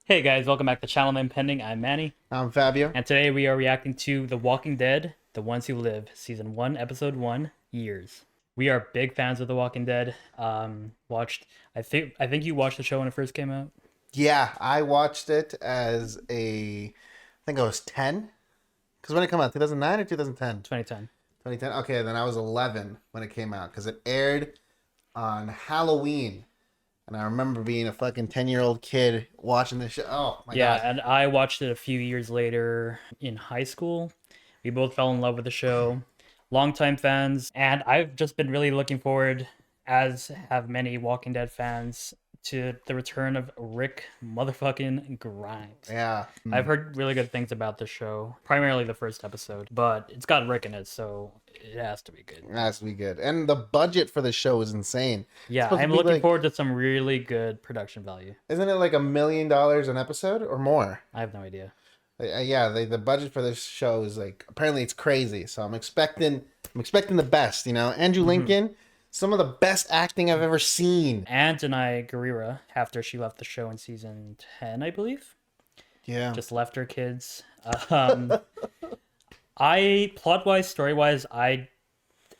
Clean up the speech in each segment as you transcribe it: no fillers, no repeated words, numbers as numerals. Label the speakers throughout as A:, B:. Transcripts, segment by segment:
A: Hey guys, welcome back to Channel Name Pending. I'm Manny,
B: I'm Fabio.
A: and today we are reacting to The Walking Dead: The Ones Who Live, Season 1, Episode 1, Years. We are big fans of The Walking Dead. I think you watched the show when it first came out.
B: Yeah, I watched it I think I was 10. Because when it came out, 2009 or 2010?
A: 2010.
B: 2010? Okay, then I was 11 when it came out. Because it aired on Halloween. And I remember being a fucking 10-year-old kid watching this show. Oh, my
A: Yeah,
B: God.
A: and I watched it a few years later in high school. We both fell in love with the show. Longtime fans, and I've just been really looking forward, as have many Walking Dead fans, to the return of Rick motherfucking Grimes.
B: Yeah.
A: I've heard really good things about the show, primarily the first episode, but it's got Rick in it, so it has to be good.
B: It has to be good. And the budget for the show is insane. It's
A: Yeah,
B: supposed to
A: I'm
B: be
A: looking forward to some really good production value.
B: Isn't it like $1 million an episode or more?
A: I have no idea.
B: Yeah, the budget for this show is like apparently it's crazy. So I'm expecting the best. Andrew Lincoln, some of the best acting I've ever seen.
A: And Denai Guerrera, after she left the show in season 10, I believe,
B: Yeah,
A: just left her kids. Um, plot-wise, story-wise, I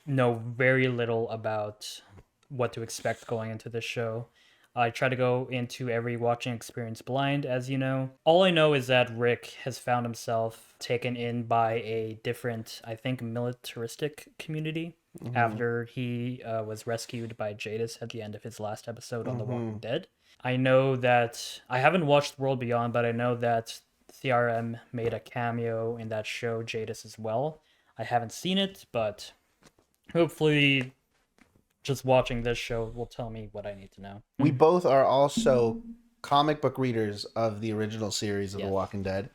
A: know very little about what to expect going into this show. I try to go into every watching experience blind, as you know. All I know is that Rick has found himself taken in by a different, I think, militaristic community after he was rescued by Jadis at the end of his last episode on The Walking Dead. I know that I haven't watched World Beyond, but I know that CRM made a cameo in that show, Jadis, as well. I haven't seen it, but hopefully just watching this show will tell me what I need to know.
B: we both are also comic book readers of the original series of
A: Yes.
B: The Walking Dead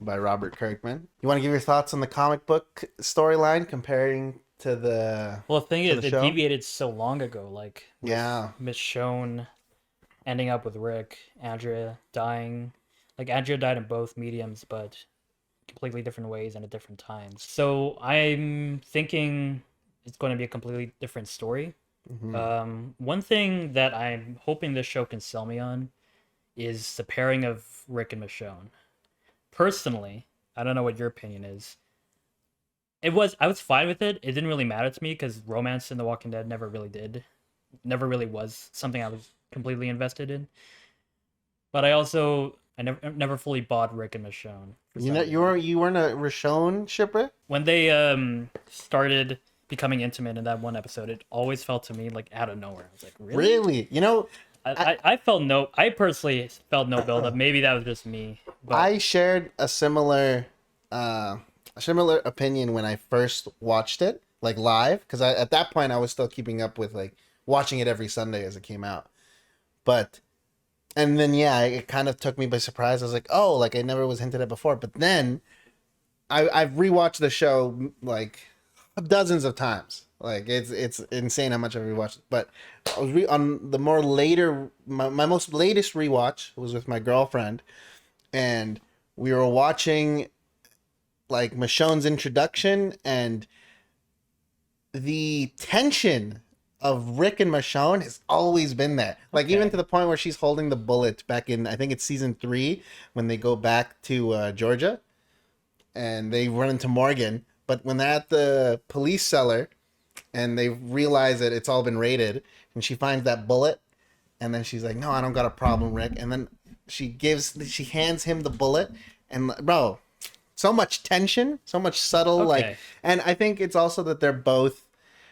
B: by Robert Kirkman. You want to give your thoughts on the comic book storyline comparing to the
A: Well, the thing
B: to
A: is,
B: the
A: it
B: show?
A: deviated so long ago. Like, with
B: Yeah.
A: Michonne ending up with Rick, Andrea dying. Like, Andrea died in both mediums, but completely different ways and at different times. So I'm thinking it's going to be a completely different story. One thing that I'm hoping this show can sell me on is the pairing of Rick and Michonne. Personally, I don't know what your opinion is. I was fine with it. It didn't really matter to me because romance in The Walking Dead never really was something I was completely invested in. But I never fully bought Rick and Michonne.
B: You weren't a Rashon shipper?
A: When they started becoming intimate in that one episode, it always felt to me like out of nowhere. I was like, really?
B: Really?
A: I personally felt no build up. Maybe that was just me. But
B: I shared a similar opinion when I first watched it, like live, because at that point I was still keeping up with like watching it every Sunday as it came out. And then yeah, it kind of took me by surprise. I was like, oh, like I never was hinted at before. But then I've rewatched the show like dozens of times. Like it's insane how much I've rewatched it. But I was on the more later my most latest rewatch was with my girlfriend, and we were watching like Michonne's introduction and the tension of Rick and Michonne has always been there. Like even to the point where she's holding the bullet back in, I think it's season 3 when they go back to Georgia and they run into Morgan. But when they're at the police cellar and they realize that it's all been raided and she finds that bullet and then she's like, no, I don't got a problem, Rick. And then she hands him the bullet and bro, so much tension, so much subtle like, and I think it's also that they're both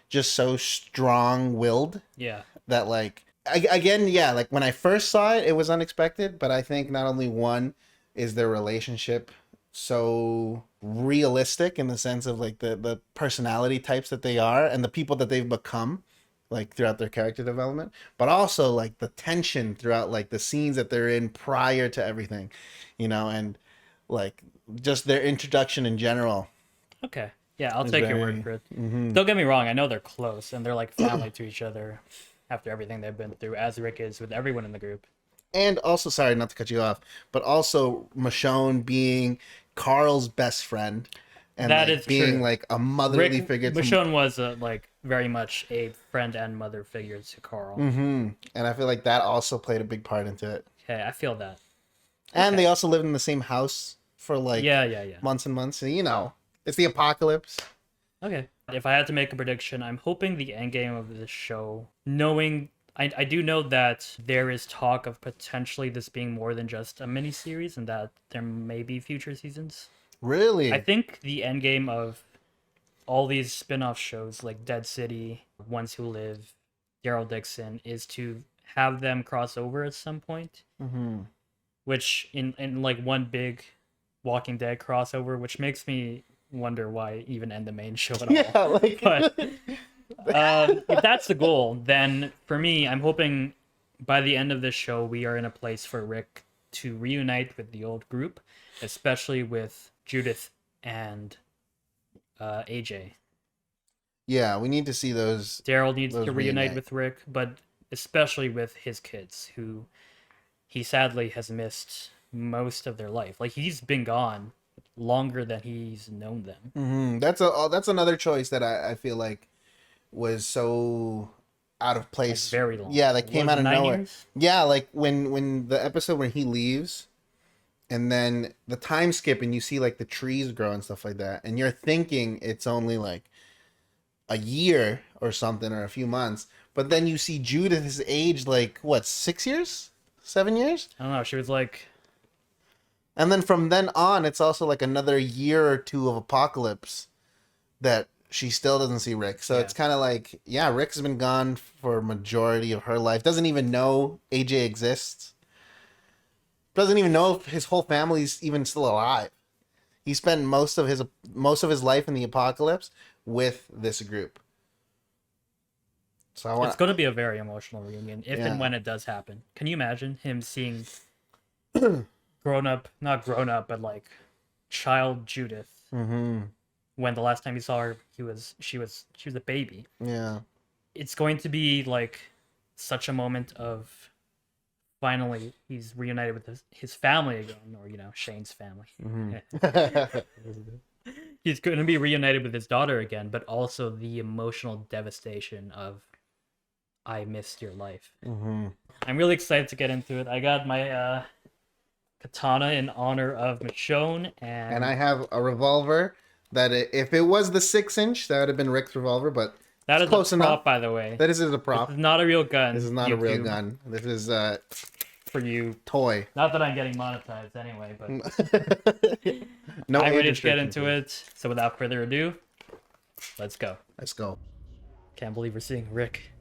B: just so strong-willed.
A: Yeah.
B: That like again, yeah, like when I first saw it, it was unexpected, but I think not only one is their relationship so realistic in the sense of like the personality types that they are and the people that they've become like throughout their character development, but also like the tension throughout like the scenes that they're in prior to everything, and like just their introduction in general.
A: Okay. Yeah, I'll take your word for it. Don't get me wrong, I know they're close and they're like family to each other after everything they've been through, as Rick is with everyone in the group.
B: And also, sorry, not to cut you off, but also Michonne being Carl's best friend and
A: That
B: like
A: is
B: being
A: true.
B: like a motherly figure.
A: Michonne was like very much a friend and mother figure to Carl.
B: And I feel like that also played a big part into it.
A: Okay, I feel that.
B: And
A: Okay.
B: they also lived in the same house for like
A: Yeah.
B: months and months. So, it's the apocalypse.
A: Okay. If I had to make a prediction, I'm hoping the end game of this show, knowing I do know that there is talk of potentially this being more than just a mini series and that there may be future seasons. I
B: Really?
A: think the end game of all these spin-off shows like Dead City, Ones Who Live, Daryl Dixon is to have them cross over at some point,
B: Mm-hmm.
A: which in like one big Walking Dead crossover, which makes me wonder why even end the main show at
B: Yeah,
A: all.
B: like
A: But if that's the goal, then for me, I'm hoping by the end of this show, we are in a place for Rick to reunite with the old group, especially with Judith and AJ.
B: yeah, we need to see those
A: Daryl needs
B: those
A: to reunite
B: reunite.
A: with Rick, but especially with his kids, who he sadly has missed most of their life. Like he's been gone longer than he's known them.
B: Mm-hmm. That's another choice that I feel like was so out of
A: Like
B: place.
A: very long.
B: Yeah, that came
A: Was
B: out
A: it
B: of
A: 9
B: nowhere.
A: years?
B: Yeah, like when the episode when he leaves, and then the time skip, and you see like the trees grow and stuff like that, and you're thinking it's only like a year or something or a few months, but then you see Judith's age like what, 6 years, 7 years,
A: I don't know. She was like,
B: and then from then on, it's also like another year or two of apocalypse that she still doesn't see Rick. So
A: Yeah.
B: it's kind of like, yeah, Rick's been gone for a majority of her life. Doesn't even know AJ exists. Doesn't even know if his whole family's even still alive. He spent most of his life in the apocalypse with this group. So I
A: it's
B: want.
A: going to be a very emotional reunion if
B: Yeah.
A: and when it does happen. Can you imagine him seeing grown up, not grown up, but like child Judith
B: Mm-hmm.
A: when the last time he saw her, she was a baby.
B: Yeah.
A: It's going to be like such a moment of finally he's reunited with his family again, or Shane's family.
B: Mm-hmm.
A: He's going to be reunited with his daughter again, but also the emotional devastation of I missed your life.
B: Mm-hmm.
A: I'm really excited to get into it. I got my katana in honor of Michonne,
B: And I have a revolver that if it was the 6-inch, that would have been Rick's revolver, but
A: that
B: it's
A: is
B: close
A: a prop,
B: enough.
A: by the way.
B: That is a prop.
A: This is not a real gun.
B: This is not a real
A: YouTube,
B: gun. This is
A: for you.
B: toy.
A: Not that I'm getting monetized anyway, but
B: No,
A: I'm
B: age
A: ready to get
B: restriction,
A: into
B: please.
A: it. So without further ado, let's go.
B: Let's go.
A: Can't believe we're seeing Rick.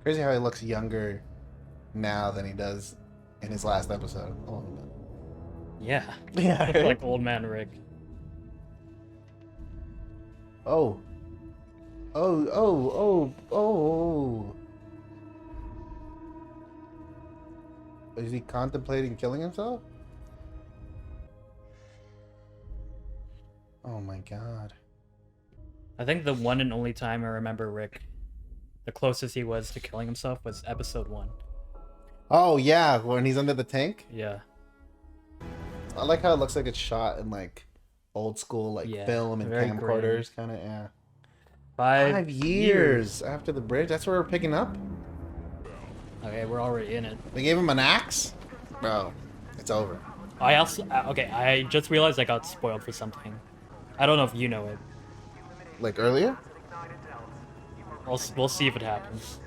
B: Crazy how he looks younger now than he does in his last episode. Oh,
A: Yeah,
B: yeah.
A: like old man Rick.
B: Oh. Oh, oh, oh, oh. Is he contemplating killing himself? Oh my god.
A: I think the one and only time I remember Rick, the closest he was to killing himself was episode 1.
B: Oh yeah, when he's under the tank.
A: Yeah.
B: I like how it looks like it's shot in like old school like
A: Yeah,
B: film and
A: very
B: camcorders kind of, yeah.
A: 5
B: 5 years after the bridge. That's where we're picking up.
A: Okay, we're already in it.
B: They gave him an axe? Bro, it's over.
A: I also okay. I just realized I got spoiled for something. I don't know if you know it.
B: Like earlier?
A: We'll see if it happens.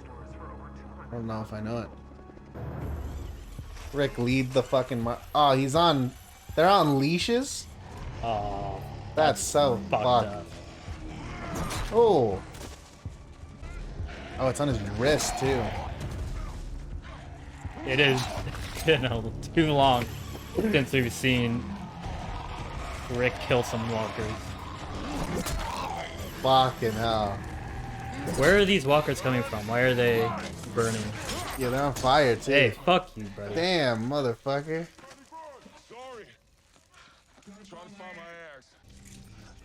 B: I don't know if I know it. Rick, lead the fucking oh, he's on. They're on leashes?
A: Oh,
B: That's so
A: fucked
B: fucked.
A: up.
B: Oh. Oh, it's on his wrist too.
A: It is too long since we've seen Rick kill some walkers.
B: Fucking hell.
A: Where are these walkers coming from? Why are they burning?
B: Yeah, they're on fire too.
A: Hey, fuck you, brother.
B: Damn, motherfucker.
C: Sorry. Trying to find my axe.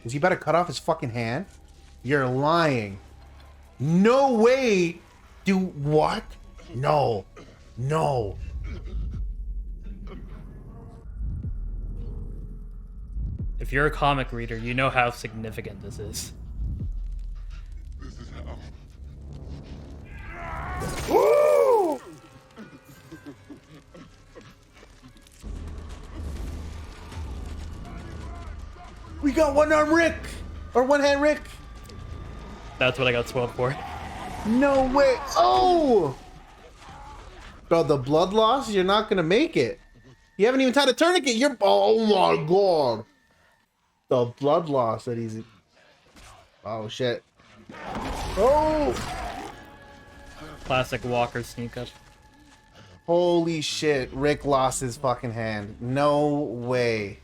B: Is he about to cut off his fucking hand? You're lying. No way. Do what? No. No.
A: If you're a comic reader, you know how significant this is.
C: This is how.
B: Woo! We got one arm Rick! Or one hand Rick!
A: That's what I got spoiled for.
B: No way! Oh! Bro, the blood loss, you're not gonna make it. You haven't even tied a tourniquet. You're. Oh my god! The blood loss that he's. Oh shit! Oh!
A: Classic Walker sneak up.
B: Holy shit! Rick lost his fucking hand. No way.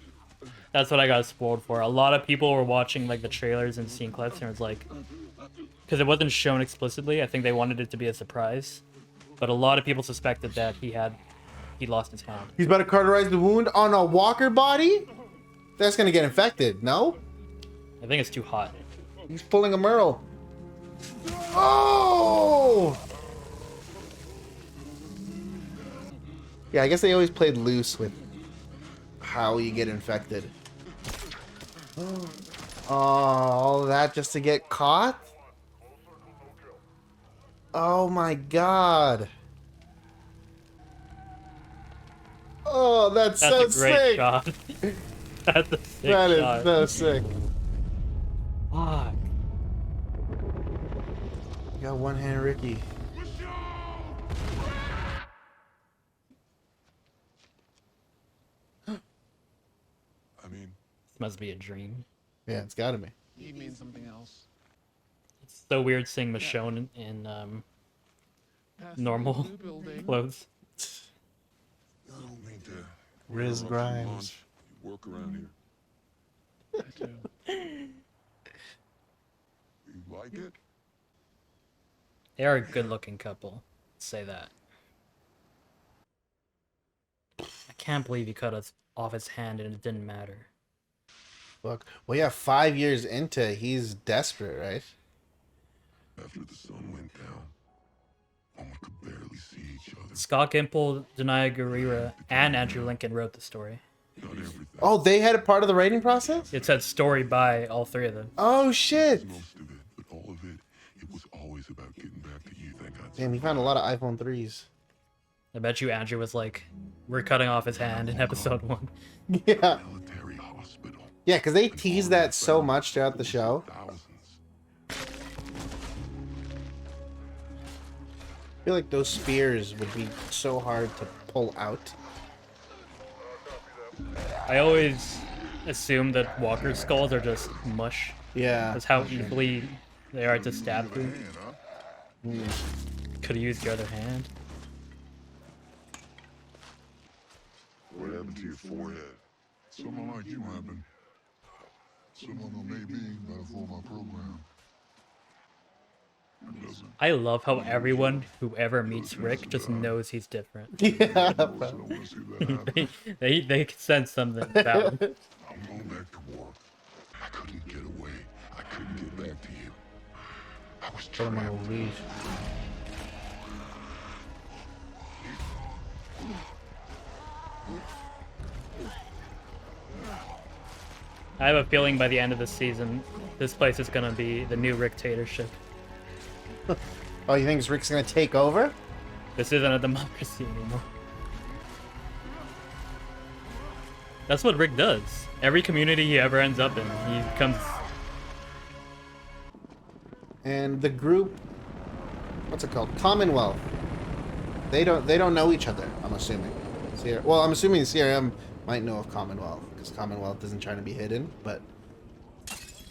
A: That's what I got spoiled for. A lot of people were watching like the trailers and seeing clips, and it was like, because it wasn't shown explicitly. I think they wanted it to be a surprise, but a lot of people suspected that he lost his hand.
B: He's about to cauterize the wound on a walker body. That's gonna get infected. No?
A: I think it's too hot.
B: He's pulling a Merle. Oh! Yeah, I guess they always played loose with how you get infected. Oh, all that just to get caught? Oh my god. Oh, that's so
A: a great
B: sick.
A: shot. That's a sick
B: That is
A: shot.
B: so sick.
A: Fuck.
B: You got one hand Ricky.
C: I mean,
A: This must be a dream.
B: Yeah, it's gotta be.
D: He means something else.
A: It's so weird seeing Michonne in
D: Past
A: normal
D: the blue building.
A: clothes.
C: I don't mean to.
B: Riz
C: interrupt your
B: Grimes.
C: lunch. You work around here.
D: I do.
C: You like it?
A: They are a good-looking couple. Say that. I can't believe he cut off his hand and it didn't matter.
B: Fuck. Well, yeah, 5 years into, he's desperate, right?
C: After the sun went down, one could barely see each other.
A: Scott Gimple, Denai Guerrera, and Andrew Lincoln wrote the story.
C: Not everything.
B: Oh, they had a part of the writing process?
A: It said story by all three of them.
B: Oh, shit.
C: Most of it, but all of it, it was always about getting back to you. Thank God.
B: Damn, he found a lot of iPhone 3s.
A: I bet you Andrew was like, we're cutting off his hand in episode 1.
B: Yeah.
C: Military hospital.
B: Yeah, because they tease that so much throughout the show.
C: Thousands.
B: I feel like those spears would be so hard to pull out.
A: I always assume that Walker skulls are just mush.
B: Yeah.
A: That's how easily they are to stab through.
C: Man, huh?
A: Could have used your other hand.
C: What happened to your forehead? Someone like you happened. Someone who may be better for my program. It doesn't.
A: I love how everyone who ever meets Rick just knows he's different.
B: Yeah.
C: I don't want to see that happen.
A: they can sense something about him.
C: I'm going back to work. I couldn't get away. I couldn't get back to you. I was
B: I'm gonna
C: trapped.
B: leave.
A: I have a feeling by the end of the season, this place is gonna be the new dictatorship.
B: Oh, you think Rick's gonna take over?
A: This isn't a democracy anymore. That's what Rick does. Every community he ever ends up in, he becomes.
B: And the group, what's it called? Commonwealth. They don't know each other. I'm assuming. Well, I'm assuming CRM might know of Commonwealth because Commonwealth isn't trying to be hidden, but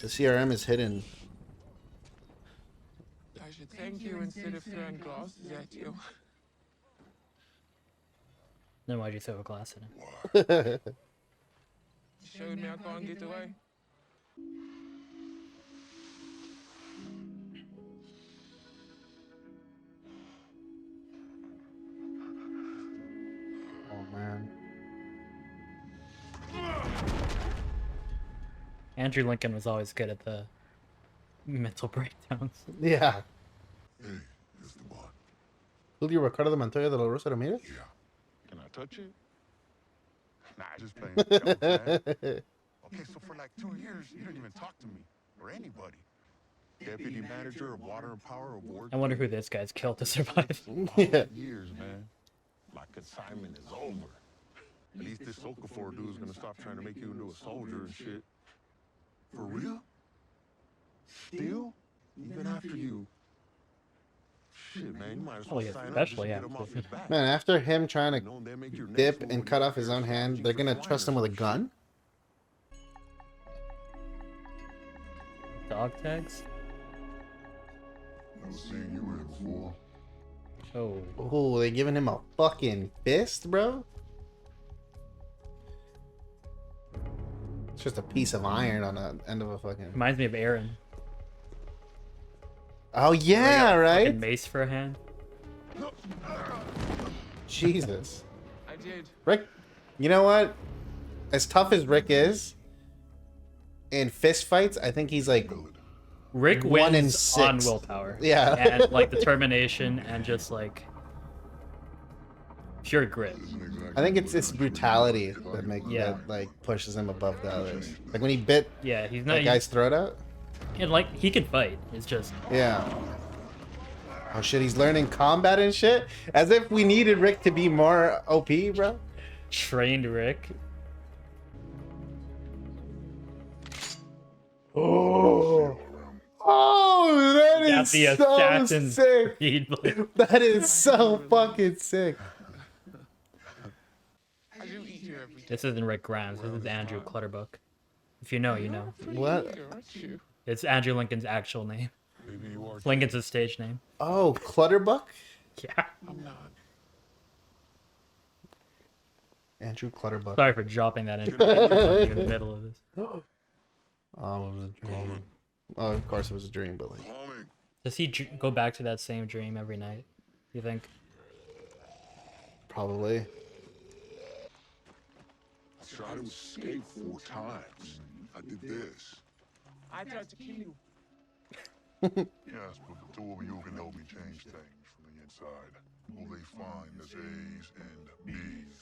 B: the CRM is hidden.
D: I should thank you instead of throwing glasses at you.
A: Then why'd you throw a glass at him?
D: You showed me I can't get away.
B: Oh man.
A: Andrew Lincoln was always good at the mental breakdowns.
B: Yeah.
C: Hey, it's the bot.
B: Julio Ricardo de Montoya de la Rosa Ramirez?
C: Yeah. Can I touch it? Nah, just playing. You know what I'm saying? Okay, so for like 2 years, you didn't even talk to me or anybody. Deputy manager of water and power award.
A: I wonder who this guy's killed to survive.
B: Yeah.
C: Years, man. My consignment is over. At least this Okafor dude's gonna stop trying to make you into a soldier and shit. For real? Still? Even after you? Shit, man, you might as well
A: Oh, yeah,
C: sign up just to
A: especially
C: get him
A: after.
C: off his back.
B: Man, after him trying to
C: You know, they make your next
B: dip
C: move
B: and
C: when
B: cut
C: you
B: off his own
C: prepare
B: hand,
C: strategy
B: they're
C: for
B: gonna
C: flying
B: trust
C: or
B: him with a
C: some
B: gun?
A: Dog tags?
C: Never seen you here before.
A: Oh.
B: Oh, they giving him a fucking fist, bro? It's just a piece of iron on the end of a fucking...
A: Reminds me of Aaron.
B: Oh, yeah,
A: Fucking
B: right?
A: mace for a hand.
B: Jesus.
D: I did.
B: Rick, you know what? As tough as Rick is, in fist fights, I think he's like...
A: Rick
B: 1 in
A: wins on
B: 6.
A: willpower.
B: Yeah.
A: And like determination and just like pure grit.
B: I think it's this brutality that
A: Yeah.
B: that like pushes him above the others. Like when he bit
A: Yeah, he's not
B: that guy's throat out.
A: and like he can fight. It's just
B: Yeah. Oh shit, he's learning combat and shit. As if we needed Rick to be more OP, bro.
A: trained Rick.
B: Oh, that
A: Got
B: is
A: the
B: so
A: Assassin's
B: sick.
A: Creed, like,
B: That is so fucking sick.
D: I do eat here every day.
A: this isn't Rick Grimes. This is Andrew Clutterbuck. If you know, you know.
B: What?
D: Eager, aren't you?
A: It's Andrew Lincoln's actual name.
C: Maybe you are.
A: Lincoln's his stage name.
B: Oh, Clutterbuck?
A: Yeah.
D: I'm not.
B: Andrew Clutterbuck.
A: Sorry for dropping that in in the middle of this.
B: Oh, it was a dream. Oh, of course it was a dream, but like...
C: Calming.
A: Does he go back to that same dream every night? You think?
B: Probably.
C: I tried to escape 4 times. I did this.
D: I tried to kill you.
C: Yes, but the 2 of you can help me change things from the inside. All they find is A's and B's.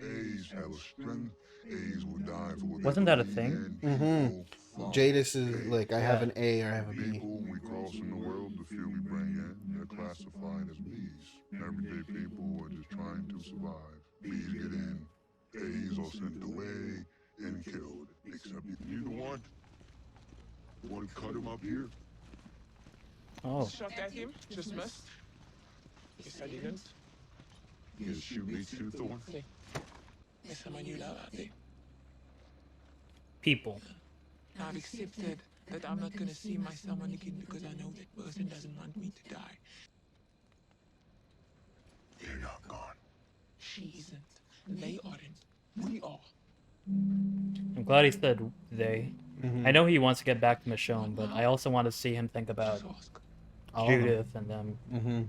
C: A's have a strength. A's will die for what
A: Wasn't that a thing?
B: Jadis is like, I have an A or I have a B.
C: People we cross in the world, the few we bring in, they're classified as B's. Everyday people are just trying to survive. B's get in, A's are sent away and killed. Except you the one. The one who cut him up here.
A: Oh.
D: Shot at him. Just missed. Yes, I didn't.
C: Yes, you need to, Thorn.
D: Yes, I'm a new lad.
A: People.
D: I've accepted that I'm not gonna see my someone again because I know that person doesn't want me to die.
C: They're not gone.
D: She isn't. They aren't. We are.
A: I'm glad he said they. I know he wants to get back to Michonne, but I also want to see him think about
D: Just ask.
B: Oh.
A: Judith and them.
B: Mm-hmm.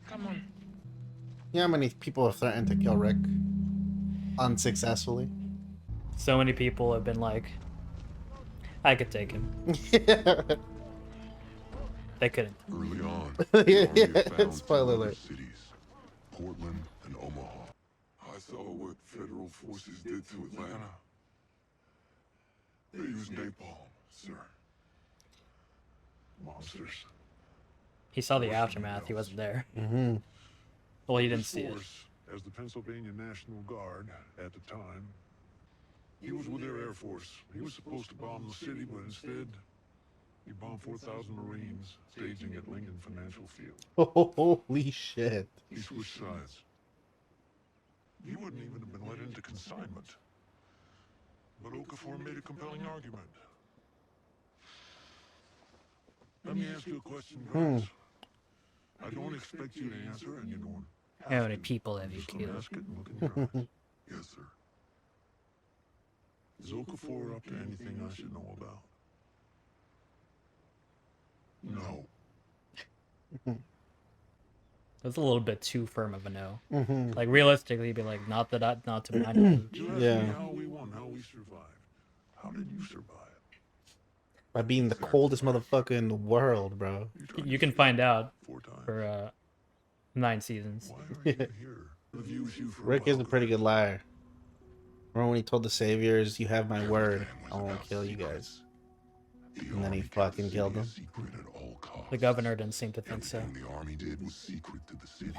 D: Come on.
B: You know how many people have threatened to kill Rick? Unsuccessfully.
A: So many people have been like, I could take him. They couldn't.
C: Early on,
B: Yeah,
C: the army had found 2
B: spoiler
C: other
B: alert.
C: cities, Portland and Omaha. I saw what federal forces did to Atlanta. They used napalm, sir. Monsters.
A: He saw the aftermath. He wasn't there.
B: Mm-hmm.
A: Well, he didn't
C: This
A: see it.
C: force, as the Pennsylvania National Guard at the time, he was with their Air Force. He was supposed to bomb the city, but instead, he bombed 4,000 Marines staging at Lincoln Financial Field.
B: Holy shit.
C: He switched sides. He wouldn't even have been let into consignment. But Okafor made a compelling argument. Let me ask you a question, Grimes. I don't expect you to answer, and you don't have
A: How many
C: to.
A: people have you
C: Just gonna
A: killed?
C: ask it and look in your eyes. Yes, sir. Is Okafor up to anything I should know about? No.
A: That's a little bit too firm of a no.
B: Mm-hmm.
A: Like realistically, he'd be like, not to my knowledge.
C: You asked
B: Yeah.
C: me how we won, how we survived. How did you survive?
B: By being the coldest motherfucker in the world, bro.
C: tried
A: You
C: to
A: can find out
C: 4 times.
A: for 9 seasons.
C: Why are you here? I've used you for
B: Rick is a
C: while,
B: pretty good liar. Remember when he told the Saviors, you have my
C: Every
B: word,
C: time was
B: I won't
C: about
B: kill you
C: secrets.
B: guys. And then he fucking killed him.
A: The governor didn't seem to think so.
C: Everything the army did was secret to the city.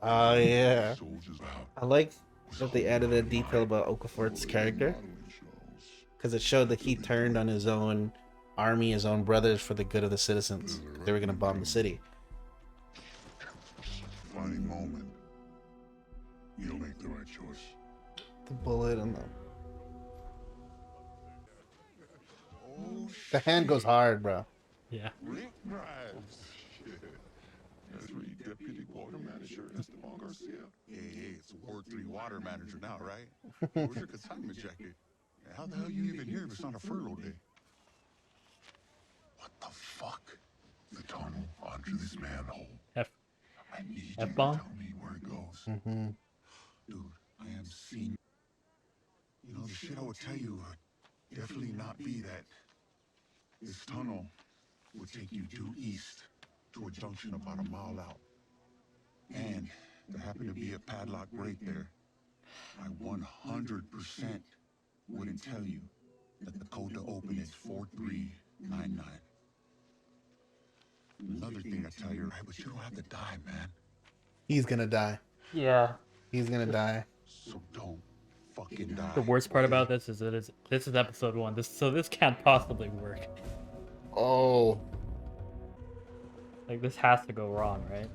B: Oh yeah.
C: Soldiers out.
B: I like that they added a detail about Okafort's character, because it showed that he turned on his own army, his own brothers, for the good of the citizens. They were gonna bomb the city.
C: Funny moment. You'll make the right choice.
B: The bullet and the hand goes hard, bro.
A: Yeah.
C: Rick Grimes. Shit. That's really Deputy Water Manager Esteban Garcia.
E: Hey, it's Ward 3 Water Manager now, right? Where's your consignment jacket? How the hell you even here if it's not a furlough day? What the fuck?
C: The tunnel under this manhole.
A: F
C: I need you to
A: F-bomb?
C: tell me where it goes.
B: Mm-hmm.
E: Dude, I am seeing... You know, the shit I would tell you would definitely not be that this tunnel would take you due east to a junction about a mile out. And there happened to be a padlock right there. I 100% wouldn't tell you that the code to open is 4399. Another thing I tell you, right, but you don't have to die, man.
B: He's gonna die.
A: Yeah.
B: He's gonna die.
E: So don't fucking die.
A: The worst part about this is this is episode 1. This can't possibly work.
B: Oh.
A: Like, this has to go wrong, right?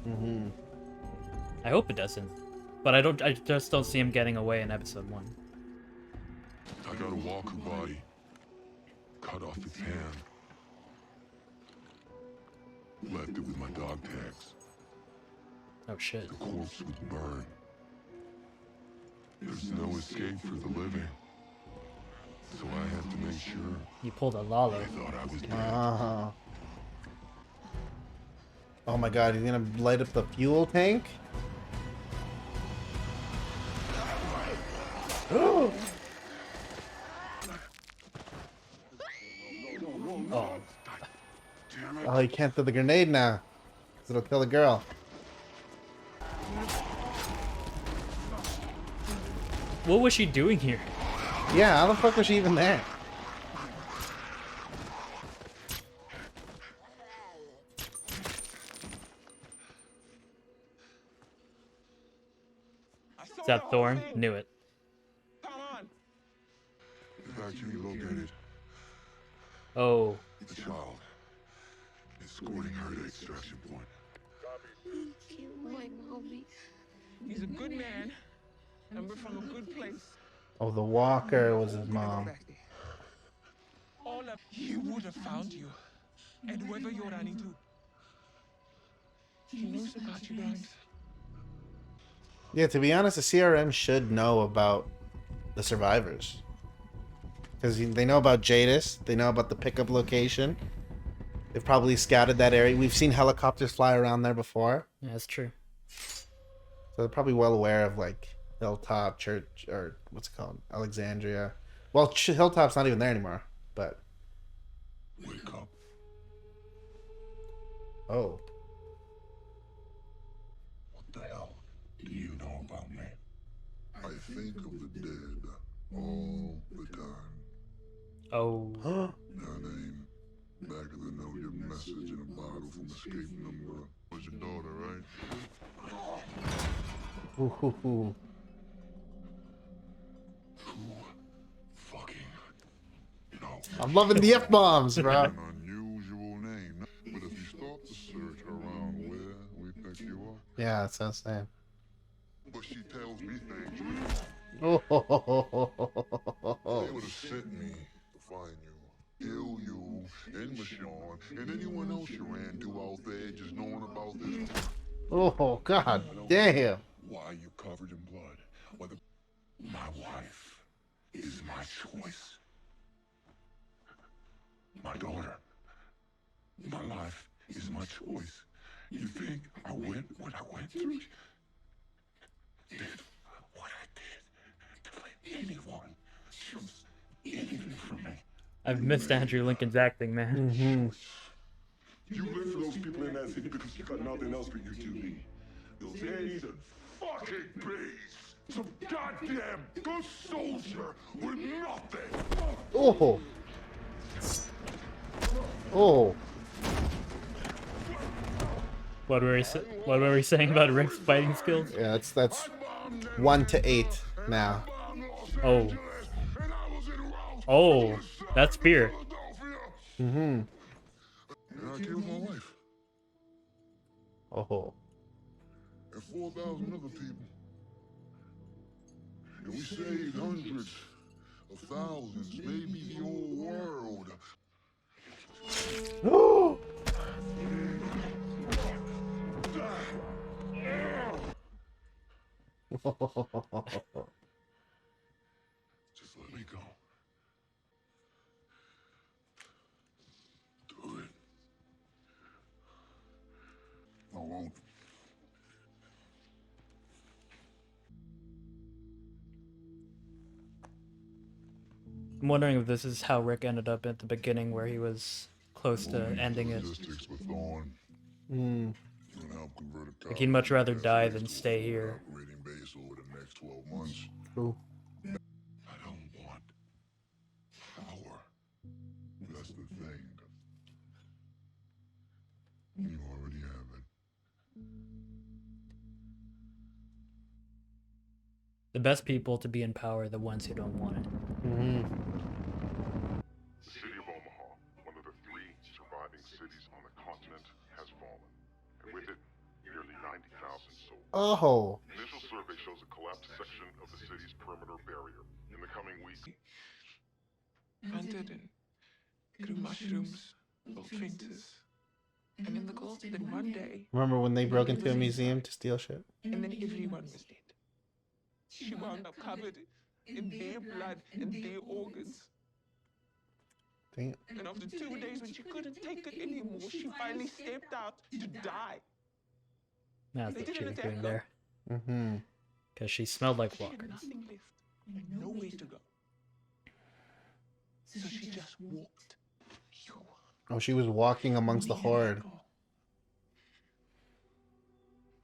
B: Mm-hmm.
A: I hope it doesn't. But I just don't see him getting away in episode 1.
C: I got a walker body. Cut off its hand. Left it with my dog tags.
A: Oh shit.
C: The corpse would burn. There's no escape for the living. So I had to make sure.
A: You pulled a Lalo.
C: I thought I was dead.
B: Oh my god, he's gonna light up the fuel tank?
A: Oh.
B: Oh, he can't throw the grenade now, because it'll kill the girl.
A: What was she doing here?
B: Yeah, how the fuck was she even there?
A: Is that Thorn? Knew it.
D: Come on.
C: They've actually located
A: Oh.
C: the child. Escorting her to extraction point.
F: You, my mommy.
D: He's a good man, and we're from a good place.
B: Oh, the walker was his mom.
D: All of he would have found you, and whoever you're running to. He knows about you, Grimes.
B: Yeah, to be honest, the CRM should know about the survivors. Because they know about Jadis, they know about the pickup location. They've probably scouted that area. We've seen helicopters fly around there before.
A: Yeah, that's true.
B: So they're probably well aware of, like, Hilltop, Church, or what's it called? Alexandria. Well, Hilltop's not even there anymore, but...
C: Wake up.
B: Oh.
C: What the hell do you know about me? I think of the dead all the time.
A: Oh.
C: Their name, back of the note, your message in a bottle from escape number. Was your daughter, right?
B: Ooh.
C: Who fucking no.
B: I'm loving the F-bombs, bro.
C: An unusual name. But if you start to search around where we picked you up,
B: Yeah, that's what I'm saying.
C: but she tells me things.
B: Oh.
C: They would have sent me to find you, kill you, and Michonne, and anyone else you ran to out there just knowing about this.
B: Oh, god damn.
C: Why you covered in blood? Whether my wife is my choice. My daughter. My life is my choice. You think I went what I went through? Did what I did to let anyone choose anything from me.
A: I've missed Andrew Lincoln's acting, man.
B: Mm-hmm.
C: You live for those people in that city because you got nothing else for you to be. Those A's and fucking B's. Some goddamn good soldier with nothing.
B: Oh. Oh.
A: What were we saying about Rick's fighting skills?
B: Yeah, that's 1 to 8 now.
A: Oh. Oh, that's fear.
B: Mm-hmm.
C: And I killed my wife.
B: Oh.
C: And 4,000 other people. And we saved hundreds of thousands, maybe the whole world. Just let me go. Do it. I won't.
A: I'm wondering if this is how Rick ended up at the beginning where he was close to ending it.
C: Logistics with Thorn.
B: Mm.
C: And help convert a
A: Like he'd much rather die
C: to
A: than
C: a
A: stay
C: forward
A: here.
C: operating base over the next 12 months.
B: Ooh.
C: I don't want power. That's the thing. You already have it.
A: The best people to be in power are the ones who don't want it.
B: Mm-hmm.
G: The city of Omaha, one of the 3 surviving cities on the continent, has fallen. And with it, nearly 90,000 souls.
B: Oh.
G: Initial survey shows a collapsed section of the city's perimeter barrier. In the coming weeks,
D: Hunted and grew mushrooms, built fences. And in the goal, then one day,
B: Remember when they broke into a museum to steal shit?
D: and then everyone was dead. She wound up covered in their blood and their organs.
B: Damn.
D: And after 2 days, when she couldn't take it anymore, she finally stepped out to die.
A: That's
D: They
A: what she
D: didn't
A: was
D: attack
A: doing
D: her.
A: there.
B: Mm-hmm.
A: Because she smelled like
D: She had
A: walkers.
D: nothing left, and nowhere to go. So she just walked.
B: Oh, she was walking amongst the horde.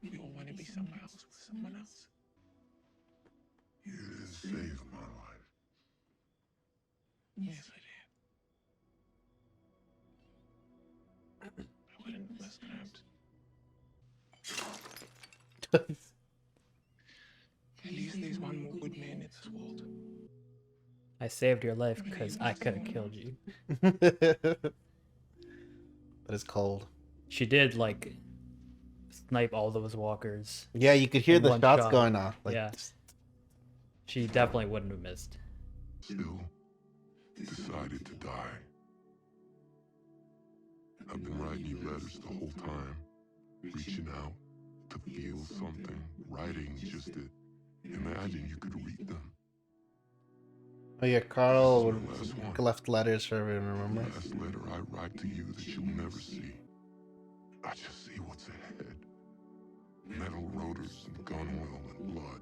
D: We all want to be somewhere else with someone else.
C: You didn't save my life.
D: Yes, I did. I wouldn't have misgrabbed. At least there's one more good man in this world.
A: I saved your life because I could have killed you.
B: That is cold.
A: She did, like, snipe all those walkers.
B: Yeah, you could hear
A: In
B: the
A: one
B: shots
A: shot.
B: going off. Like,
A: Yeah. She definitely wouldn't have missed.
C: Still decided to die. I've been writing you letters the whole time, reaching out to feel something, writing just to imagine you could read them.
B: oh yeah, Carl
C: This is my last one.
B: left letters for everyone,
C: The
B: remember?
C: last letter I write to you that you'll never see. I just see what's ahead. Metal rotors and gun oil and blood.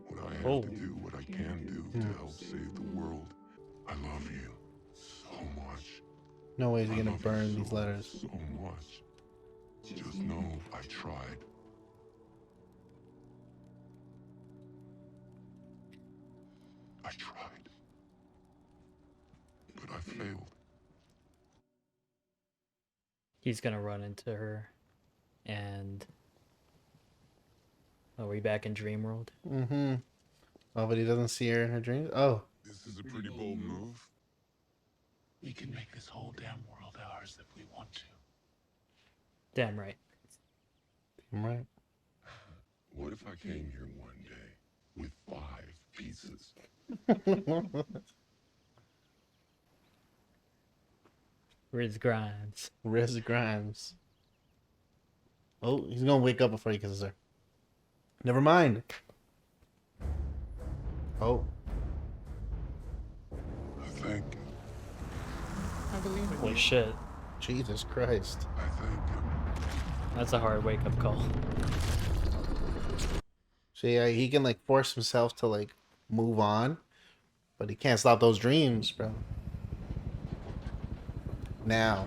C: What I have
A: Oh.
C: to do, what I can do to help save the world. I love you so much.
B: No way is he
C: I
B: gonna
C: love you
B: burn these
C: so,
B: letters.
C: So much. Just know I tried. I tried. But I failed.
A: He's gonna run into her. And... Oh, are we back in Dream World?
B: Mm-hmm. Oh, but he doesn't see her in her dreams? Oh.
C: This is a pretty bold move.
E: We can make this whole damn world ours if we want to.
A: Damn right.
B: I'm right.
C: What if I came here one day with 5 pieces?
A: Riz Grimes.
B: Riz Grimes. Oh, he's gonna wake up before he kisses her. Never mind. Oh.
C: I think.
D: I believe in
A: Holy
D: you.
A: shit.
B: Jesus Christ.
C: I think.
A: That's a hard wake-up call.
B: So yeah, he can like force himself to like move on, but he can't stop those dreams, bro. Now.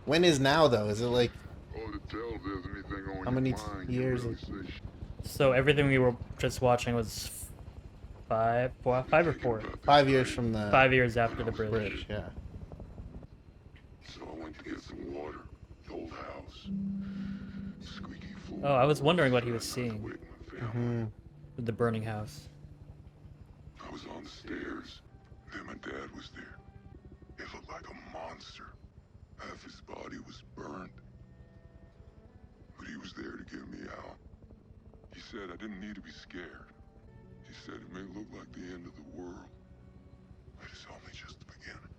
B: When is now though? Is it like
C: Oh, to tell if there's anything on
B: how
C: your
B: many
C: mind, you
B: years?
C: really say shit.
A: So everything we were just watching was 5 or 4?
B: 5 years from the
A: 5 years after the bridge.
B: bridge, yeah.
C: So
A: Oh, I was wondering what he was seeing
C: With my family.
A: with the burning house.
C: I was on the stairs. Then my dad was there. It looked like a monster. Half his body was burned. But he was there to get me out. He said I didn't need to be scared. He said it may look like the end of the world, but it's only just the beginning.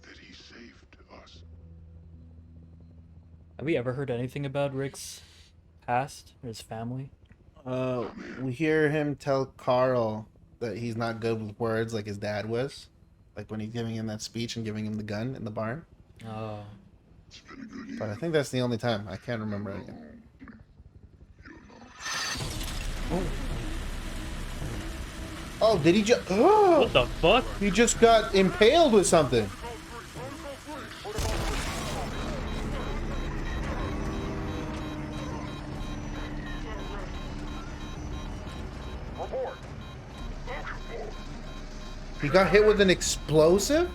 C: That he saved us.
A: Have we ever heard anything about Rick's past or his family?
B: We hear him tell Carl that he's not good with words like his dad was. Like when he's giving him that speech and giving him the gun in the barn.
A: Oh.
C: It's been a good year.
B: But I think that's the only time. I can't remember it again. Oh, did he just... Oh,
A: What the fuck?
B: he just got impaled with something. He got hit with an explosive?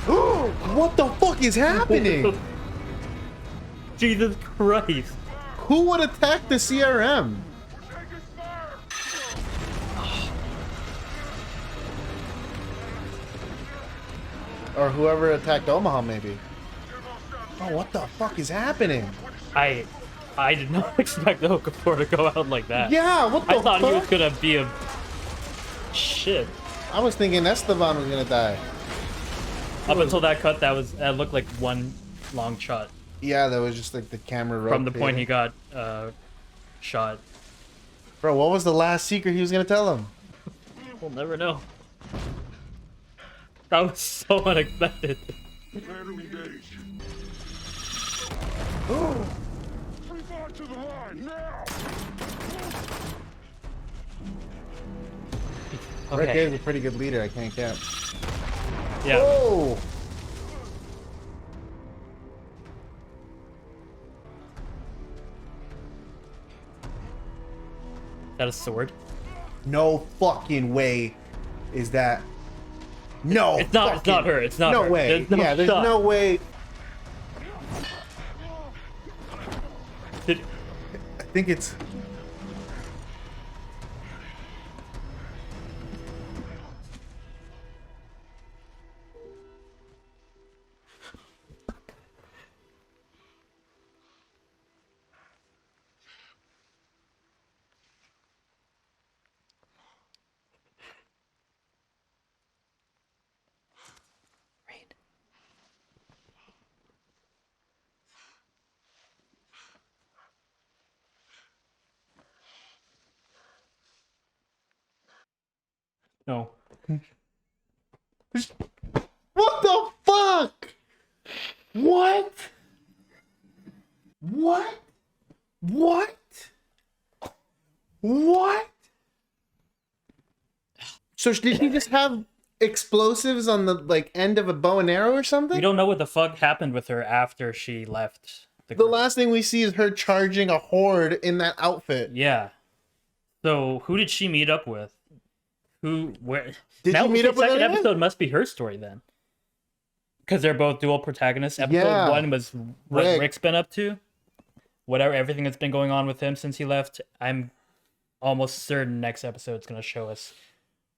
B: What the fuck is happening?
A: Jesus Christ.
B: Who would attack the CRM? Or whoever attacked Omaha, maybe. Oh, what the fuck is happening?
A: I did not expect the Okafor to go out like that.
B: Yeah, what the
A: I thought
B: fuck?
A: he was gonna be a shit.
B: I was thinking Esteban was gonna die.
A: Up until that cut, that looked like one long shot
B: Yeah, that was just like the camera
A: from the point
B: rotating.
A: he got shot.
B: Bro, what was the last secret he was gonna tell him?
A: We'll never know. That was so unexpected.
C: Plan to engage. Move on to the line now.
B: Rick
A: Okay.
B: is a pretty good leader, I can't count.
A: Yeah.
B: Oh!
A: That a sword?
B: No fucking way is that. No!
A: It's not. It's not
B: fucking-
A: her. It's not
B: No
A: her.
B: way.
A: There's no
B: Yeah, there's
A: shot.
B: no way.
A: Did-
B: I think it's.
A: No.
B: What the fuck? What? What? What? What? So did he just have explosives on the like end of a bow and arrow or something?
A: We don't know what the fuck happened with her after she left
B: The
A: group.
B: last thing we see is her charging a horde in that outfit.
A: Yeah. So who did she meet up with? Who? Where?
B: Did
A: Now,
B: she meet
A: the
B: up with
A: second
B: anyone?
A: episode must be her story then. Because they're both dual protagonists. Episode
B: Yeah.
A: 1 was what
B: Rick.
A: Rick's been up to. Whatever, everything that's been going on with him since he left. I'm almost certain next episode's gonna show us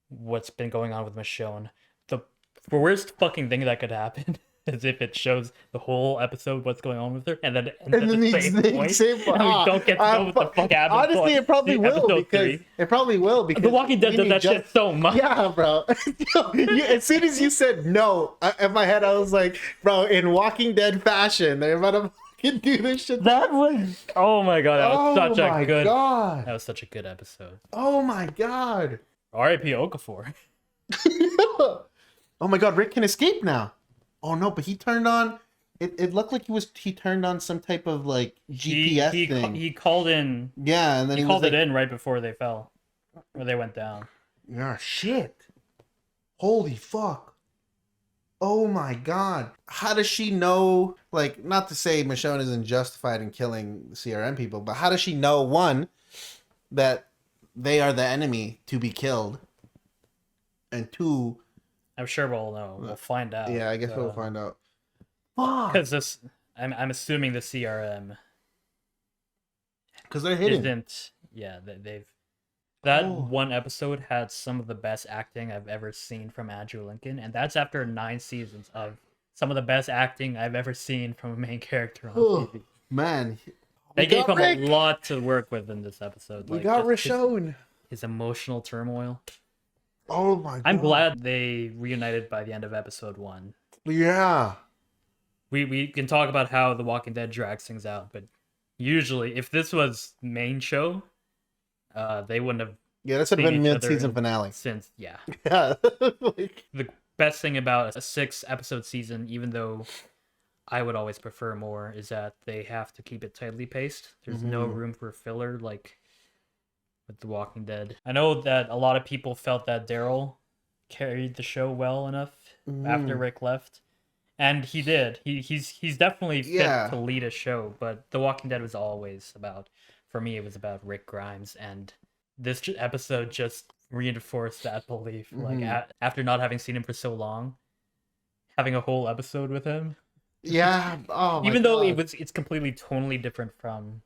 A: what's been going on with Michonne. The worst fucking thing that could happen is if it shows the whole episode what's going on with her, and then
B: And then the exact same
A: and we don't get to know what the fuck happened.
B: Honestly, it probably
A: in
B: will
A: episode
B: because
A: 3.
B: it probably will because
A: The Walking Dead does
B: Amy
A: that shit so much.
B: Yeah, bro. As soon as you said no, in my head I was like, bro, in Walking Dead fashion, they're about to fucking do this shit.
A: That was oh my god, that was
B: Oh
A: such
B: my
A: a good
B: god.
A: that was such a good episode.
B: Oh my god.
A: R.I.P. Okafor.
B: Oh my god, Rick can escape now. Oh no, but he turned on. It looked like he turned on some type of like GPS thing.
A: He called in.
B: Yeah, and then
A: He
B: he
A: called
B: was
A: it
B: like,
A: in right before they fell, or they went down.
B: yeah, shit. Holy fuck. Oh my god. How does she know, like, not to say Michonne isn't justified in killing CRM people, but how does she know, one, that they are the enemy to be killed, and two,
A: I'm sure we'll know. We'll find out.
B: Yeah, I guess we'll find out. Fuck.
A: Because this, I'm assuming the CRM
B: Because they're hidden.
A: isn't. Yeah, they've. That
B: Oh.
A: one episode had some of the best acting I've ever seen from Andrew Lincoln, and that's after 9 seasons of some of the best acting I've ever seen from a main character on TV.
B: Man.
A: They
B: We
A: gave
B: got
A: him
B: Rick.
A: a lot to work with in this episode.
B: We got
A: just
B: Rashone.
A: his emotional turmoil.
B: Oh my god.
A: I'm glad they reunited by the end of episode 1.
B: Yeah.
A: We can talk about how The Walking Dead drags things out, but usually, if this was main show, they wouldn't have
B: Yeah, this would have
A: seen
B: been
A: each other
B: mid-season finale.
A: since, yeah.
B: Yeah. Like,
A: The best thing about a 6-episode season, even though I would always prefer more, is that they have to keep it tightly paced. There's no room for filler like with The Walking Dead. I know that a lot of people felt that Daryl carried the show well enough after Rick left. And he did. He's definitely fit
B: Yeah.
A: to lead a show, but The Walking Dead was always about, for me, it was about Rick Grimes, and this episode just reinforced that belief. Like after not having seen him for so long, having a whole episode with him,
B: yeah. Oh my
A: even though
B: God.
A: it's completely tonally different from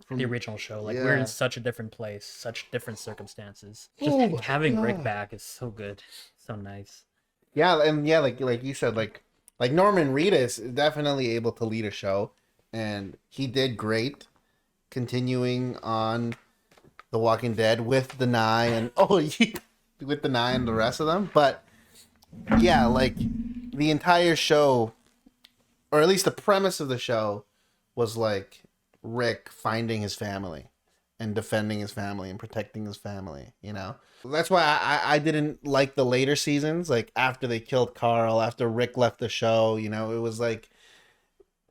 A: the original show. Like we're
B: yeah.
A: in such a different place, such different circumstances.
B: Oh
A: Just
B: my
A: having Rick
B: God.
A: back is so good, so nice.
B: Yeah, and yeah, like you said, like Norman Reedus is definitely able to lead a show, and he did great, continuing on The Walking Dead with the Nye and with the Nye and the rest of them. But yeah, like the entire show, or at least the premise of the show, was like Rick finding his family and defending his family and protecting his family, you know? That's why I didn't like the later seasons, like after they killed Carl, after Rick left the show, you know, it was like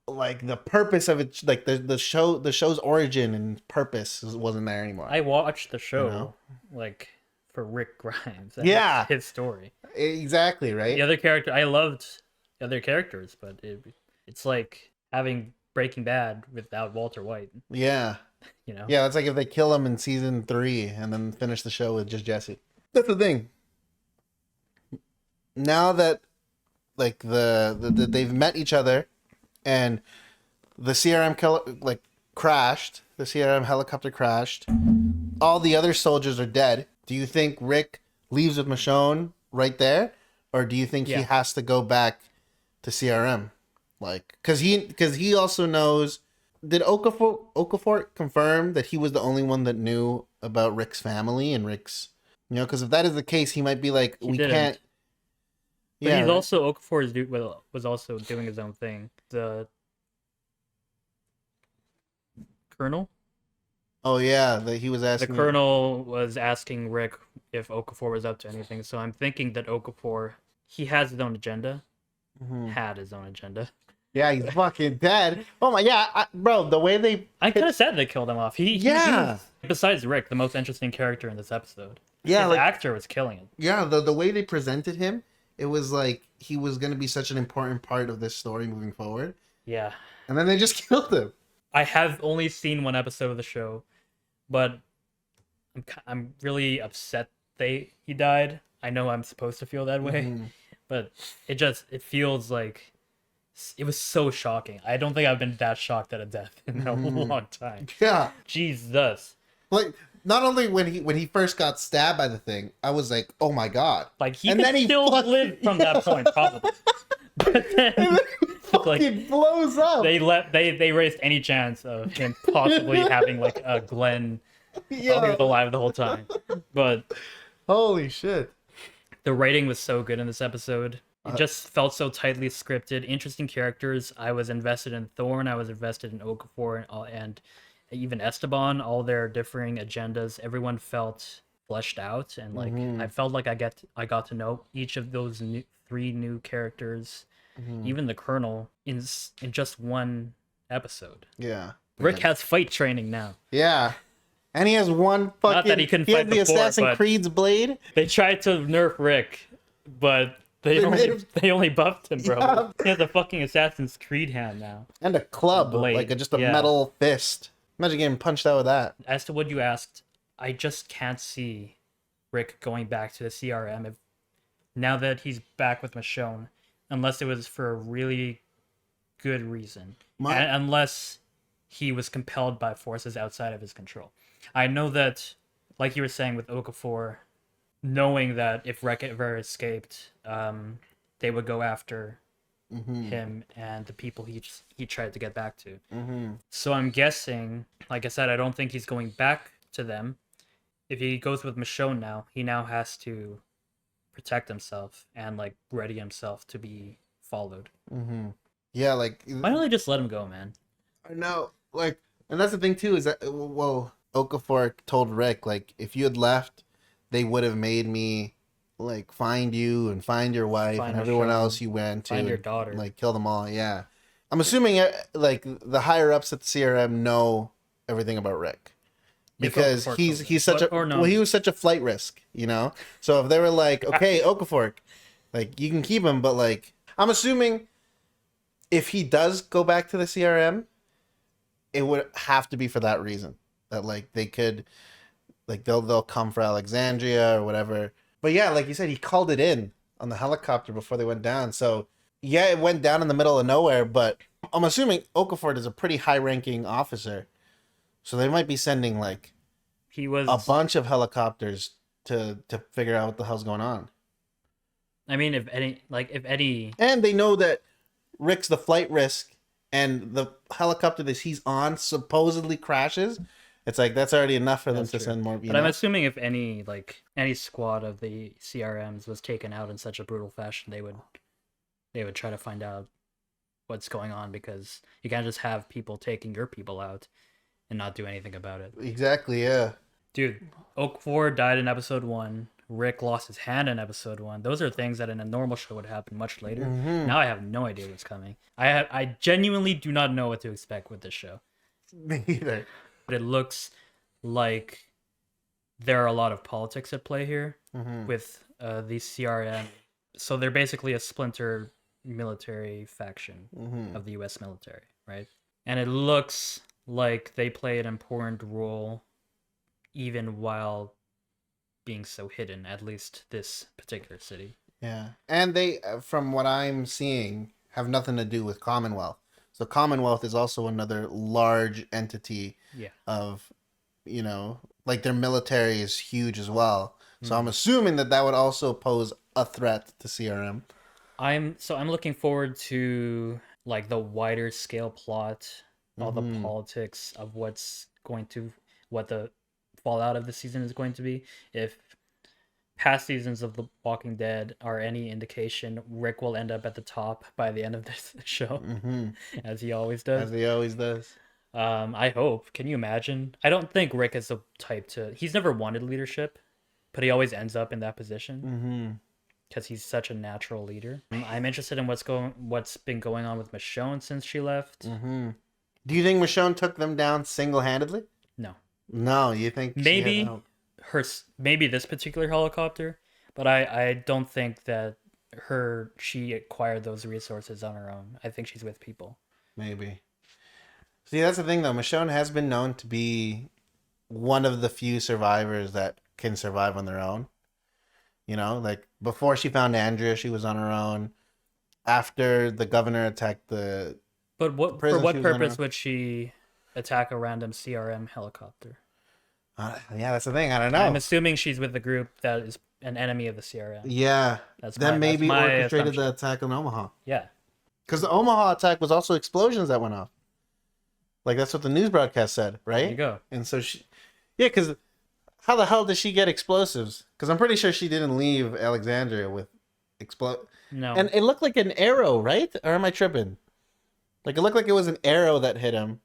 B: the purpose of it, like the show's origin and purpose wasn't there anymore.
A: I watched the show
B: know?
A: like for Rick Grimes. And
B: Yeah.
A: his story.
B: Exactly, right?
A: The other character, I loved the other characters, but it's like having Breaking Bad without Walter White.
B: Yeah.
A: You know?
B: Yeah, that's like if they kill him in season 3 and then finish the show with just Jesse. That's the thing. Now that like the they've met each other and the CRM crashed, the CRM helicopter crashed, all the other soldiers are dead. Do you think Rick leaves with Michonne right there, or do you think he
A: Yeah.
B: has to go back to CRM? Like, cause he also knows. Did Okafor confirm that he was the only one that knew about Rick's family and Rick's, you know, because if that is the case, he might be like,
A: He
B: we
A: didn't.
B: can't.
A: But
B: Yeah,
A: he's
B: right?
A: also Okafor was also doing his own thing. The Colonel?
B: Oh yeah, that he was
A: The
B: asking.
A: Colonel was asking Rick if Okafor was up to anything, so I'm thinking that Okafor, he has his own agenda.
B: Mhm.
A: Had his own agenda.
B: Yeah, he's fucking dead. Oh my, yeah, bro, the way they.
A: I could have said they killed him off.
B: Yeah.
A: Besides Rick, the most interesting character in this episode.
B: Yeah,
A: His
B: like
A: actor was killing it.
B: yeah, the way they presented him, it was like he was gonna be such an important part of this story moving forward,
A: Yeah.
B: and then they just killed him.
A: I have only seen one episode of the show, but I'm really upset he died. I know I'm supposed to feel that way,
B: Mhm.
A: but it feels like it was so shocking. I don't think I've been that shocked at a death in a long time.
B: Yeah.
A: Jesus.
B: Like not only when he first got stabbed by the thing, I was like, oh my god.
A: Like he
B: And
A: could
B: then he
A: still
B: fucking-
A: live from that point, probably. But then
B: Fucking blows up.
A: they raised any chance of him possibly having like a Glenn while he was alive the whole time. But
B: Holy shit.
A: the writing was so good in this episode. It just felt so tightly scripted. Interesting characters. I was invested in Thorne. I was invested in Okafor and even Esteban. All their differing agendas. Everyone felt fleshed out, and like I felt like I got to know each of those 3 new characters, even the Colonel in just one episode.
B: Yeah.
A: Rick has fight training now.
B: Yeah. And he has one fucking.
A: Not that he couldn't
B: has
A: fight
B: the
A: before,
B: Assassin's
A: but-
B: Creed's blade.
A: They tried to nerf Rick, but
B: They made him-
A: they only buffed him, bro.
B: Yeah.
A: He has a fucking Assassin's Creed hand now.
B: And a club,
A: Blade,
B: like just a
A: yeah.
B: metal fist. Imagine getting punched out with that.
A: As to what you asked, I just can't see Rick going back to the CRM if now that he's back with Michonne, unless it was for a really good reason, and unless he was compelled by forces outside of his control. I know that, like you were saying with Okafor, knowing that if Rek ever escaped, they would go after him and the people he tried to get back to. So I'm guessing, like I said, I don't think he's going back to them. If he goes with Michonne now, he now has to protect himself and like ready himself to be followed.
B: Yeah, like
A: Why don't they just let him go, man?
B: I know, like, and that's the thing too is that well, Okafor told Rick like if you had left, they would have made me like find you and find your wife
A: Find
B: and everyone
A: Michonne,
B: else you went to,
A: find your
B: and,
A: daughter.
B: like kill them all. Yeah, I'm assuming like the higher ups at the CRM know everything about Rick. Because
A: Okafor
B: he's
A: told them.
B: such
A: Or no.
B: well, he was such a flight risk, you know. So if they were like, okay, Okafor, like you can keep him, but like I'm assuming if he does go back to the CRM, it would have to be for that reason that like they could, like they'll come for Alexandria or whatever. But yeah, like you said, he called it in on the helicopter before they went down. So yeah, it went down in the middle of nowhere. But I'm assuming Okafor is a pretty high-ranking officer. So they might be sending like
A: He was
B: a bunch of helicopters to figure out what the hell's going on.
A: I mean, if any,
B: And they know that Rick's the flight risk, and the helicopter that he's on supposedly crashes. It's like that's already enough for them
A: That's
B: to
A: true.
B: send more.
A: But I'm assuming if any squad of the CRMs was taken out in such a brutal fashion, they would try to find out what's going on, because you can't just have people taking your people out and not do anything about it.
B: Exactly, yeah.
A: Dude, Oak4 died in episode 1. Rick lost his hand in episode 1. Those are things that in a normal show would happen much later. Now I have no idea what's coming. I genuinely do not know what to expect with this show.
B: Me either.
A: But it looks like there are a lot of politics at play here with the CRM. So they're basically a splinter military faction of the U.S. military, right? And it looks like they play an important role even while being so hidden, at least this particular city.
B: Yeah. And they, from what I'm seeing, have nothing to do with Commonwealth. So Commonwealth is also another large entity of, you know, like their military is huge as well. So I'm assuming that would also pose a threat to CRM. I'm
A: looking forward to like the wider scale plot, all the politics of what the fallout of the season is going to be. If past seasons of The Walking Dead are any indication, Rick will end up at the top by the end of this show, as he always does.
B: As he always does.
A: I hope. Can you imagine? I don't think Rick is the type to. He's never wanted leadership, but he always ends up in that position because he's such a natural leader. I'm interested in what's been going on with Michonne since she left.
B: Do you think Michonne took them down single-handedly?
A: No.
B: No, you think
A: Maybe maybe this particular helicopter, but I don't think that she acquired those resources on her own. I think she's with people.
B: Maybe. See, that's the thing though. Michonne has been known to be one of the few survivors that can survive on their own. You know, like before she found Andrea, she was on her own. After the governor attacked the
A: But for
B: prison,
A: what
B: she was on
A: purpose
B: her-
A: would she attack a random CRM helicopter?
B: yeah, that's the thing. I don't know.
A: I'm assuming she's with the group that is an enemy of the CRM.
B: Yeah,
A: That's
B: that
A: my-
B: maybe
A: that's my
B: orchestrated the
A: assumption.
B: attack on Omaha.
A: Yeah.
B: Because the Omaha attack was also explosions that went off. Like that's what the news broadcast said, right?
A: There you go.
B: And so because how the hell did she get explosives? Because I'm pretty sure she didn't leave Alexandria with
A: No.
B: And it looked like an arrow, right? Or am I tripping? Like it looked like it was an arrow that hit him,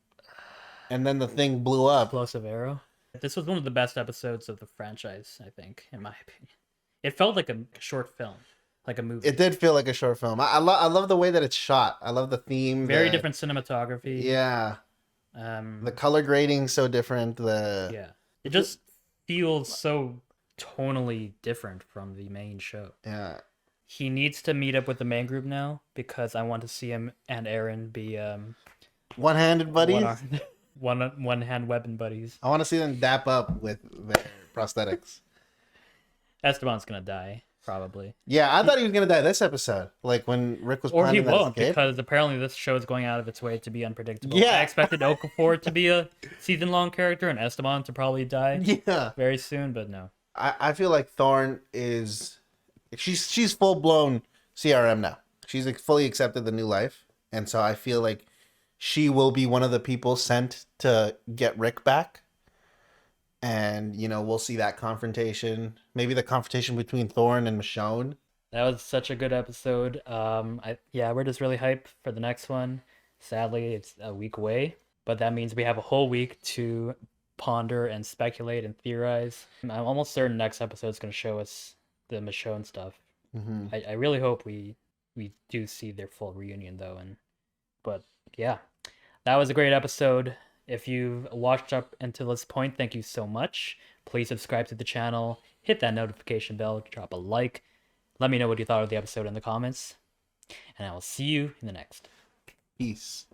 B: and then the thing blew up.
A: Explosive arrow. This was one of the best episodes of the franchise, I think, in my opinion. It felt like a short film, like a movie.
B: It did feel like a short film. I love the way that it's shot. I love the theme.
A: Very different cinematography.
B: Yeah.
A: The
B: The color grading so different.
A: yeah. It just feels so tonally different from the main show.
B: Yeah.
A: He needs to meet up with the main group now because I want to see him and Aaron be
B: One-handed buddies.
A: one hand weapon buddies.
B: I want to see them dap up with their prosthetics.
A: Esteban's gonna die. probably.
B: Yeah, I thought he was gonna die this episode. Like when Rick was
A: Or he
B: planning that
A: won't,
B: escape.
A: because apparently this show is going out of its way to be unpredictable.
B: Yeah.
A: I expected Okafor to be a season-long character and Esteban to probably die
B: Yeah.
A: very soon, but no.
B: I feel like Thorne is she's full blown CRM now. She's like, fully accepted the new life, and so I feel like she will be one of the people sent to get Rick back. And you know, we'll see that confrontation. Maybe the confrontation between Thorne and Michonne.
A: That was such a good episode. We're just really hyped for the next one. Sadly, it's a week away, but that means we have a whole week to ponder and speculate and theorize. I'm almost certain next episode is going to show us the Michonne stuff.
B: Mm-hmm.
A: I really hope we do see their full reunion though, but yeah, that was a great episode. If you've watched up until this point, thank you so much. Please subscribe to the channel, hit that notification bell, drop a like. Let me know what you thought of the episode in the comments, and I will see you in the next.
B: Peace.